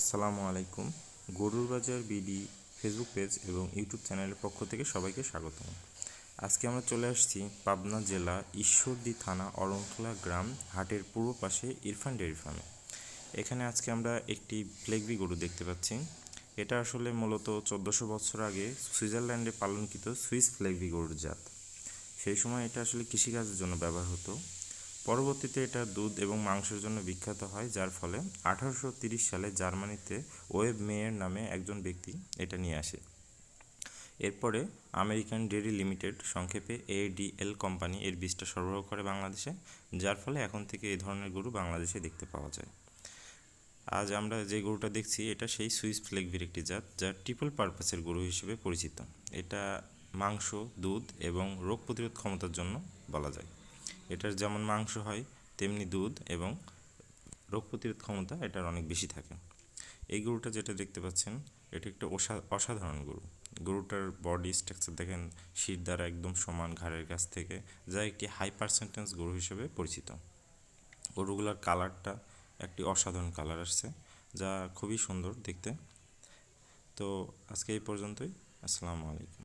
আসসালামু আলাইকুম। গরুর বাজার বিডি ফেসবুক পেজ এবং ইউটিউব চ্যানেলের পক্ষ থেকে সবাইকে স্বাগতম। আজকে আমরা চলে আসছি পাবনা জেলা ঈশ্বরদী থানা অরণখোলা গ্রাম হাটের পূর্ব পাশে ইরফান ডেয়ারি ফার্মে। এখানে আজকে আমরা একটি ফ্লেগবি গরু দেখতে পাচ্ছি। এটা আসলে মূলত 1400 বছর আগে সুইজারল্যান্ডে পালনকৃত সুইস ফ্লেগবি গরুর জাত। সেই সময় এটা আসলে কৃষিকাজের জন্য ব্যবহার হতো। পরবর্তীতে এটা দুধ এবং মাংসের জন্য বিখ্যাত হয়, যার ফলে 1830 সালে জার্মানিতে ওয়েব মেয়ের নামে একজন ব্যক্তি এটা নিয়ে আসে। এরপরে আমেরিকান ডেয়ারি লিমিটেড, সংক্ষেপে ADL কোম্পানি এর বীজটা সরবরাহ করে বাংলাদেশে, যার ফলে এখন থেকে এই ধরনের গরু বাংলাদেশে দেখতে পাওয়া যায়। আজ আমরা যে গরুটা দেখছি এটা সেই সুইস ফ্লেগবির একটি জাত, যা ট্রিপল পারপাসের গরু হিসেবে পরিচিত। এটা মাংস, দুধ এবং রোগ প্রতিরোধ ক্ষমতার জন্য বলা যায়। এটার যেমন মাংস হয় তেমনি দুধ এবং রোগ প্রতিরোধ ক্ষমতা এটার অনেক বেশি থাকে। এই গরুটা যেটা দেখতে পাচ্ছেন এটা একটা অসাধারণ গরু। গরুটার বডি স্ট্রাকচার দেখেন, শির দ্বারা একদম সমান ঘাড়ের কাছ থেকে, যা একটি হাই পার্সেন্টেজ গরু হিসেবে পরিচিত। গরুগুলোর কালারটা একটি অসাধারণ কালার আসছে, যা খুবই সুন্দর দেখতে। তো আজকে এই পর্যন্তই। আসসালামু আলাইকুম।